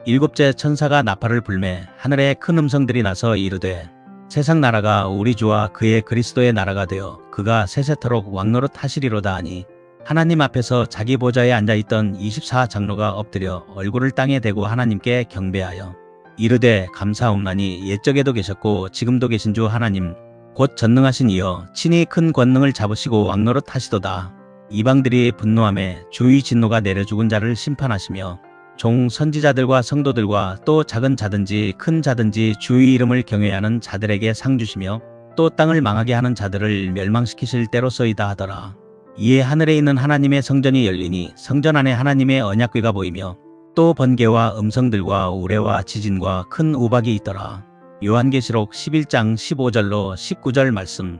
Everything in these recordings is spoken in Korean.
일곱째 천사가 나팔을 불매 하늘에 큰 음성들이 나서 이르되 세상 나라가 우리 주와 그의 그리스도의 나라가 되어 그가 세세토록 왕노릇 하시리로다 하니 하나님 앞에서 자기 보좌에 앉아있던 24장로가 엎드려 얼굴을 땅에 대고 하나님께 경배하여 이르되 감사옵나니 옛적에도 계셨고 지금도 계신 주 하나님 곧 전능하신 이여 친히 큰 권능을 잡으시고 왕노릇 하시도다. 이방들이 분노하며 주의 진노가 내려 죽은 자를 심판하시며 종 선지자들과 성도들과 또 작은 자든지 큰 자든지 주의 이름을 경외하는 자들에게 상 주시며 또 땅을 망하게 하는 자들을 멸망시키실 때로소이다 하더라. 이에 하늘에 있는 하나님의 성전이 열리니 성전 안에 하나님의 언약궤가 보이며 또 번개와 음성들과 우레와 지진과 큰 우박이 있더라. 요한계시록 11장 15절로 19절 말씀.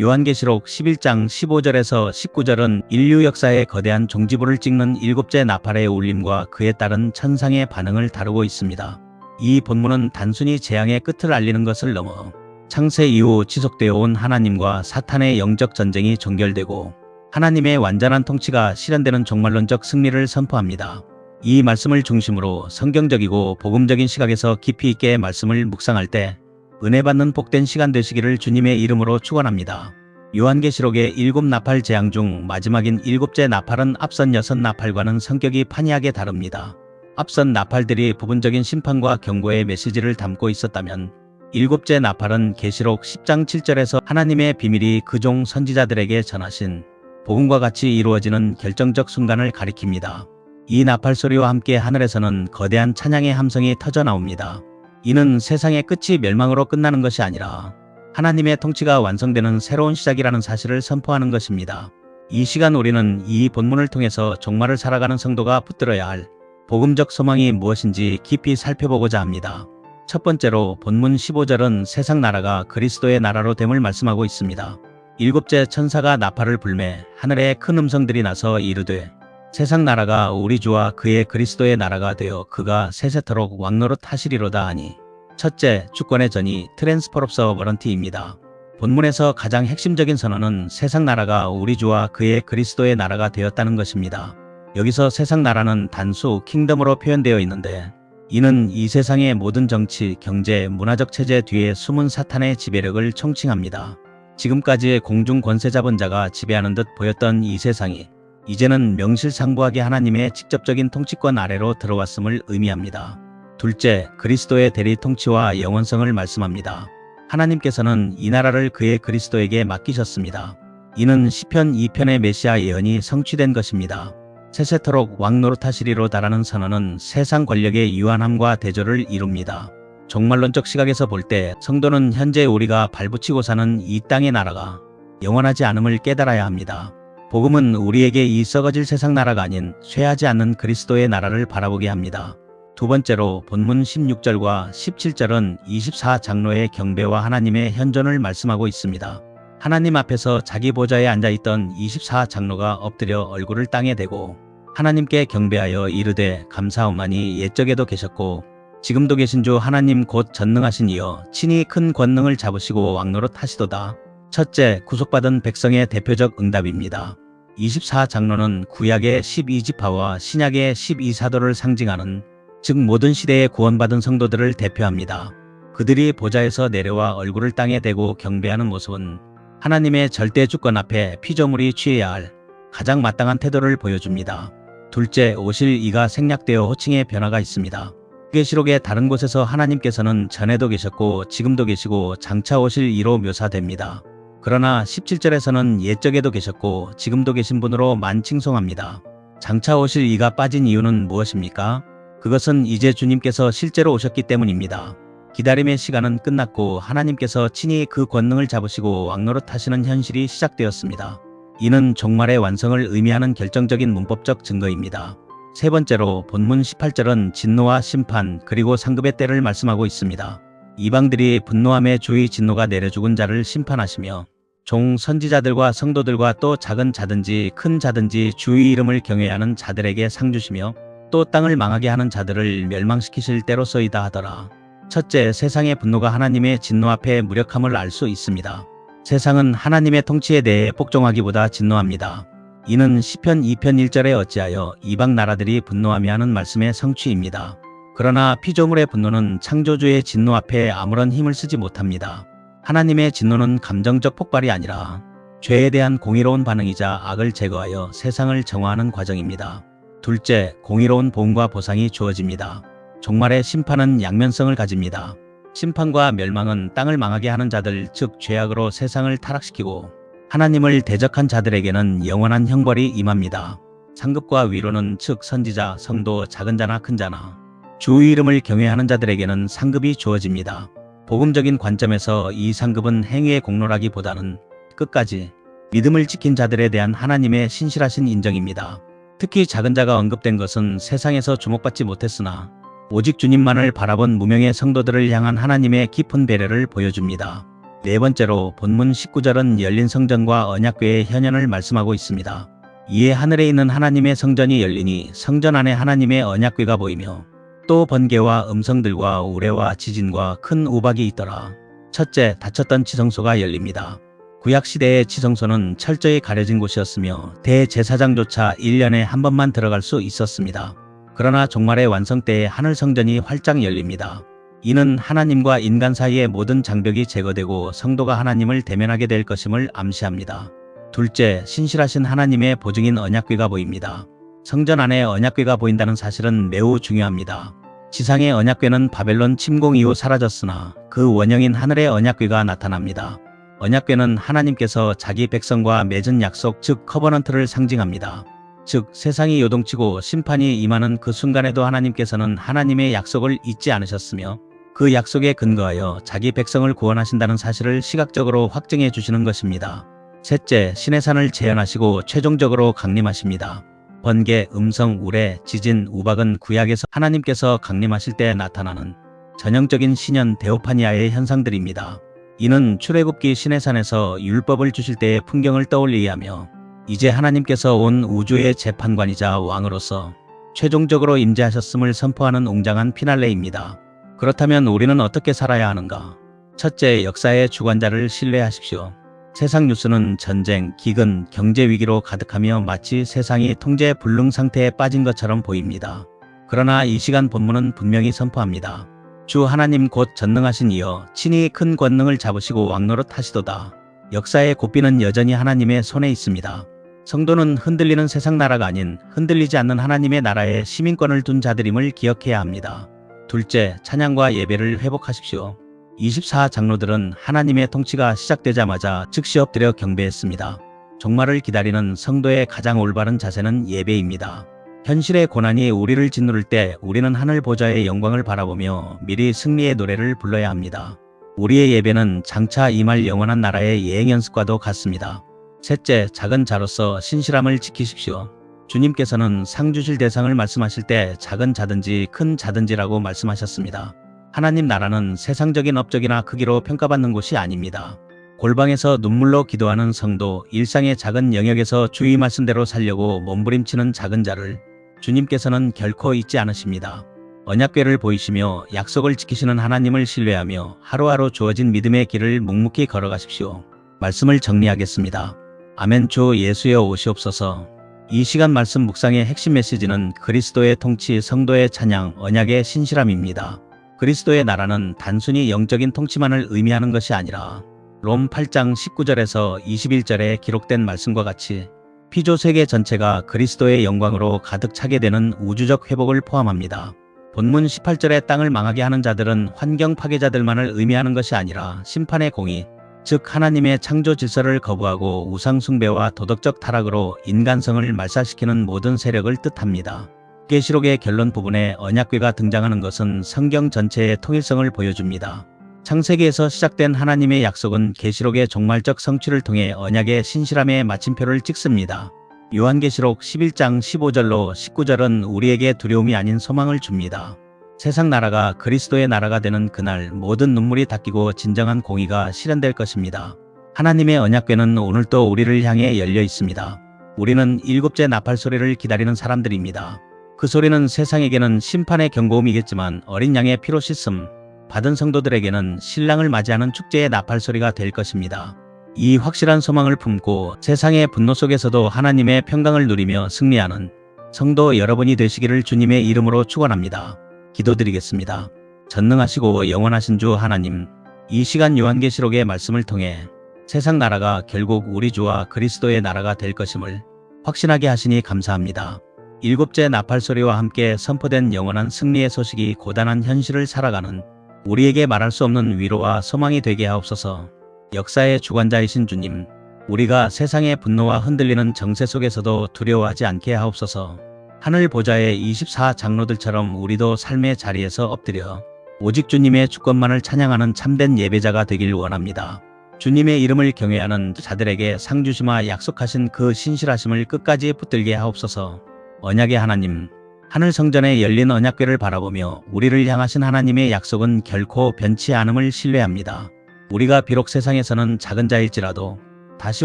요한계시록 11장 15절에서 19절은 인류 역사의 거대한 종지부를 찍는 일곱째 나팔의 울림과 그에 따른 천상의 반응을 다루고 있습니다. 이 본문은 단순히 재앙의 끝을 알리는 것을 넘어 창세 이후 지속되어 온 하나님과 사탄의 영적 전쟁이 종결되고 하나님의 완전한 통치가 실현되는 종말론적 승리를 선포합니다. 이 말씀을 중심으로 성경적이고 복음적인 시각에서 깊이 있게 말씀을 묵상할 때 은혜 받는 복된 시간 되시기를 주님의 이름으로 축원합니다. 요한계시록의 일곱 나팔 재앙 중 마지막인 일곱째 나팔은 앞선 여섯 나팔과는 성격이 판이하게 다릅니다. 앞선 나팔들이 부분적인 심판과 경고의 메시지를 담고 있었다면 일곱째 나팔은 계시록 10장 7절에서 하나님의 비밀이 그종 선지자들에게 전하신 복음과 같이 이루어지는 결정적 순간을 가리킵니다. 이 나팔 소리와 함께 하늘에서는 거대한 찬양의 함성이 터져나옵니다. 이는 세상의 끝이 멸망으로 끝나는 것이 아니라 하나님의 통치가 완성되는 새로운 시작이라는 사실을 선포하는 것입니다. 이 시간 우리는 이 본문을 통해서 종말을 살아가는 성도가 붙들어야 할 복음적 소망이 무엇인지 깊이 살펴보고자 합니다. 첫 번째로 본문 15절은 세상 나라가 그리스도의 나라로 됨을 말씀하고 있습니다. 일곱째 천사가 나팔을 불매 하늘에 큰 음성들이 나서 이르되 세상 나라가 우리 주와 그의 그리스도의 나라가 되어 그가 세세토록 왕노릇 하시리로다 하니 첫째, 주권의 전이 트랜스퍼 오브 서버런티입니다. 본문에서 가장 핵심적인 선언은 세상 나라가 우리 주와 그의 그리스도의 나라가 되었다는 것입니다. 여기서 세상 나라는 단수 킹덤으로 표현되어 있는데 이는 이 세상의 모든 정치, 경제, 문화적 체제 뒤에 숨은 사탄의 지배력을 총칭합니다. 지금까지의 공중 권세 잡은 자가 지배하는 듯 보였던 이 세상이 이제는 명실상부하게 하나님의 직접적인 통치권 아래로 들어왔음을 의미합니다. 둘째, 그리스도의 대리 통치와 영원성을 말씀합니다. 하나님께서는 이 나라를 그의 그리스도에게 맡기셨습니다. 이는 시편 2편의 메시아 예언이 성취된 것입니다. 세세토록 왕노릇하시리로다라는 선언은 세상 권력의 유한함과 대조를 이룹니다. 종말론적 시각에서 볼 때 성도는 현재 우리가 발붙이고 사는 이 땅의 나라가 영원하지 않음을 깨달아야 합니다. 복음은 우리에게 이 썩어질 세상 나라가 아닌 쇠하지 않는 그리스도의 나라를 바라보게 합니다. 두 번째로 본문 16절과 17절은 24장로의 경배와 하나님의 현존을 말씀하고 있습니다. 하나님 앞에서 자기 보좌에 앉아있던 24장로가 엎드려 얼굴을 땅에 대고 하나님께 경배하여 이르되 감사옵나니 옛적에도 계셨고 지금도 계신 주 하나님 곧 전능하신 이여 친히 큰 권능을 잡으시고 왕노릇 하시도다. 첫째, 구속받은 백성의 대표적 응답입니다. 24장로는 구약의 12지파와 신약의 12사도를 상징하는 즉 모든 시대에 구원받은 성도들을 대표합니다. 그들이 보좌에서 내려와 얼굴을 땅에 대고 경배하는 모습은 하나님의 절대 주권 앞에 피조물이 취해야 할 가장 마땅한 태도를 보여줍니다. 둘째, 오실 이가 생략되어 호칭의 변화가 있습니다. 계시록의 다른 곳에서 하나님께서는 전에도 계셨고 지금도 계시고 장차 오실 이로 묘사됩니다. 그러나 17절에서는 옛적에도 계셨고 지금도 계신 분으로 만칭송합니다. 장차 오실 이가 빠진 이유는 무엇입니까? 그것은 이제 주님께서 실제로 오셨기 때문입니다. 기다림의 시간은 끝났고 하나님께서 친히 그 권능을 잡으시고 왕노릇 하시는 현실이 시작되었습니다. 이는 종말의 완성을 의미하는 결정적인 문법적 증거입니다. 세 번째로 본문 18절은 진노와 심판 그리고 상급의 때를 말씀하고 있습니다. 이방들이 분노함에 주의 진노가 내려 죽은 자를 심판하시며 종 선지자들과 성도들과 또 작은 자든지 큰 자든지 주의 이름을 경외하는 자들에게 상 주시며 또 땅을 망하게 하는 자들을 멸망시키실 때로소이다 하더라. 첫째, 세상의 분노가 하나님의 진노 앞에 무력함을 알 수 있습니다. 세상은 하나님의 통치에 대해 복종하기보다 진노합니다. 이는 시편 2편 1절에 어찌하여 이방 나라들이 분노하며 하는 말씀의 성취입니다. 그러나 피조물의 분노는 창조주의 진노 앞에 아무런 힘을 쓰지 못합니다. 하나님의 진노는 감정적 폭발이 아니라 죄에 대한 공의로운 반응이자 악을 제거하여 세상을 정화하는 과정입니다. 둘째, 공의로운 보응과 보상이 주어집니다. 종말의 심판은 양면성을 가집니다. 심판과 멸망은 땅을 망하게 하는 자들, 즉 죄악으로 세상을 타락시키고 하나님을 대적한 자들에게는 영원한 형벌이 임합니다. 상급과 위로는 즉 선지자, 성도, 작은 자나 큰 자나 주 이름을 경외하는 자들에게는 상급이 주어집니다. 복음적인 관점에서 이 상급은 행위의 공로라기보다는 끝까지 믿음을 지킨 자들에 대한 하나님의 신실하신 인정입니다. 특히 작은 자가 언급된 것은 세상에서 주목받지 못했으나 오직 주님만을 바라본 무명의 성도들을 향한 하나님의 깊은 배려를 보여줍니다. 네 번째로 본문 19절은 열린 성전과 언약궤의 현현을 말씀하고 있습니다. 이에 하늘에 있는 하나님의 성전이 열리니 성전 안에 하나님의 언약궤가 보이며 또 번개와 음성들과 우레와 지진과 큰 우박이 있더라. 첫째, 닫혔던 지성소가 열립니다. 구약시대의 지성소는 철저히 가려진 곳이었으며 대제사장조차 1년에 한 번만 들어갈 수 있었습니다. 그러나 종말의 완성 때에 하늘 성전이 활짝 열립니다. 이는 하나님과 인간 사이의 모든 장벽이 제거되고 성도가 하나님을 대면하게 될 것임을 암시합니다. 둘째, 신실하신 하나님의 보증인 언약궤가 보입니다. 성전 안에 언약궤가 보인다는 사실은 매우 중요합니다. 지상의 언약궤는 바벨론 침공 이후 사라졌으나 그 원형인 하늘의 언약궤가 나타납니다. 언약궤는 하나님께서 자기 백성과 맺은 약속, 즉 커버넌트를 상징합니다. 즉 세상이 요동치고 심판이 임하는 그 순간에도 하나님께서는 하나님의 약속을 잊지 않으셨으며 그 약속에 근거하여 자기 백성을 구원하신다는 사실을 시각적으로 확증해 주시는 것입니다. 셋째, 신의 산을 재현하시고 최종적으로 강림하십니다. 번개, 음성, 우레, 지진, 우박은 구약에서 하나님께서 강림하실 때 나타나는 전형적인 신현 데오파니아의 현상들입니다. 이는 출애굽기 시내산에서 율법을 주실 때의 풍경을 떠올리게 하며 이제 하나님께서 온 우주의 재판관이자 왕으로서 최종적으로 임재하셨음을 선포하는 웅장한 피날레입니다. 그렇다면 우리는 어떻게 살아야 하는가? 첫째, 역사의 주관자를 신뢰하십시오. 세상 뉴스는 전쟁, 기근, 경제 위기로 가득하며 마치 세상이 통제 불능 상태에 빠진 것처럼 보입니다. 그러나 이 시간 본문은 분명히 선포합니다. 주 하나님 곧 전능하신 이여 친히 큰 권능을 잡으시고 왕노릇 하시도다. 역사의 고삐는 여전히 하나님의 손에 있습니다. 성도는 흔들리는 세상 나라가 아닌 흔들리지 않는 하나님의 나라에 시민권을 둔 자들임을 기억해야 합니다. 둘째, 찬양과 예배를 회복하십시오. 24장로들은 하나님의 통치가 시작되자마자 즉시 엎드려 경배했습니다. 종말을 기다리는 성도의 가장 올바른 자세는 예배입니다. 현실의 고난이 우리를 짓누를 때 우리는 하늘 보좌의 영광을 바라보며 미리 승리의 노래를 불러야 합니다. 우리의 예배는 장차 임할 영원한 나라의 예행 연습과도 같습니다. 셋째, 작은 자로서 신실함을 지키십시오. 주님께서는 상 주실 대상을 말씀하실 때 작은 자든지 큰 자든지라고 말씀하셨습니다. 하나님 나라는 세상적인 업적이나 크기로 평가받는 곳이 아닙니다. 골방에서 눈물로 기도하는 성도, 일상의 작은 영역에서 주의 말씀대로 살려고 몸부림치는 작은 자를 주님께서는 결코 잊지 않으십니다. 언약궤를 보이시며 약속을 지키시는 하나님을 신뢰하며 하루하루 주어진 믿음의 길을 묵묵히 걸어가십시오. 말씀을 정리하겠습니다. 아멘. 주 예수여 오시옵소서. 이 시간 말씀 묵상의 핵심 메시지는 그리스도의 통치, 성도의 찬양, 언약의 신실함입니다. 그리스도의 나라는 단순히 영적인 통치만을 의미하는 것이 아니라 롬 8장 19절에서 21절에 기록된 말씀과 같이 피조 세계 전체가 그리스도의 영광으로 가득 차게 되는 우주적 회복을 포함합니다. 본문 18절에 땅을 망하게 하는 자들은 환경 파괴자들만을 의미하는 것이 아니라 심판의 공의, 즉 하나님의 창조 질서를 거부하고 우상 숭배와 도덕적 타락으로 인간성을 말살시키는 모든 세력을 뜻합니다. 계시록의 결론 부분에 언약궤가 등장하는 것은 성경 전체의 통일성을 보여줍니다. 창세기에서 시작된 하나님의 약속은 계시록의 종말적 성취를 통해 언약의 신실함의 마침표를 찍습니다. 요한계시록 11장 15절로 19절은 우리에게 두려움이 아닌 소망을 줍니다. 세상 나라가 그리스도의 나라가 되는 그날 모든 눈물이 닦이고 진정한 공의가 실현될 것입니다. 하나님의 언약궤는 오늘도 우리를 향해 열려 있습니다. 우리는 일곱째 나팔 소리를 기다리는 사람들입니다. 그 소리는 세상에게는 심판의 경고음이겠지만 어린 양의 피로 씻음 받은 성도들에게는 신랑을 맞이하는 축제의 나팔 소리가 될 것입니다. 이 확실한 소망을 품고 세상의 분노 속에서도 하나님의 평강을 누리며 승리하는 성도 여러분이 되시기를 주님의 이름으로 축원합니다. 기도드리겠습니다. 전능하시고 영원하신 주 하나님, 이 시간 요한계시록의 말씀을 통해 세상 나라가 결국 우리 주와 그리스도의 나라가 될 것임을 확신하게 하시니 감사합니다. 일곱째 나팔 소리와 함께 선포된 영원한 승리의 소식이 고단한 현실을 살아가는 우리에게 말할 수 없는 위로와 소망이 되게 하옵소서. 역사의 주관자이신 주님, 우리가 세상의 분노와 흔들리는 정세 속에서도 두려워하지 않게 하옵소서. 하늘 보좌의 24장로들처럼 우리도 삶의 자리에서 엎드려 오직 주님의 주권만을 찬양하는 참된 예배자가 되길 원합니다. 주님의 이름을 경외하는 자들에게 상 주시마 약속하신 그 신실하심을 끝까지 붙들게 하옵소서. 언약의 하나님, 하늘 성전에 열린 언약궤를 바라보며 우리를 향하신 하나님의 약속은 결코 변치 않음을 신뢰합니다. 우리가 비록 세상에서는 작은 자일지라도 다시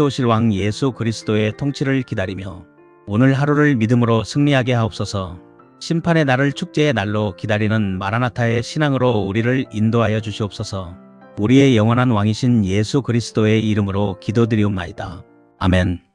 오실 왕 예수 그리스도의 통치를 기다리며 오늘 하루를 믿음으로 승리하게 하옵소서. 심판의 날을 축제의 날로 기다리는 마라나타의 신앙으로 우리를 인도하여 주시옵소서. 우리의 영원한 왕이신 예수 그리스도의 이름으로 기도드리옵나이다. 아멘.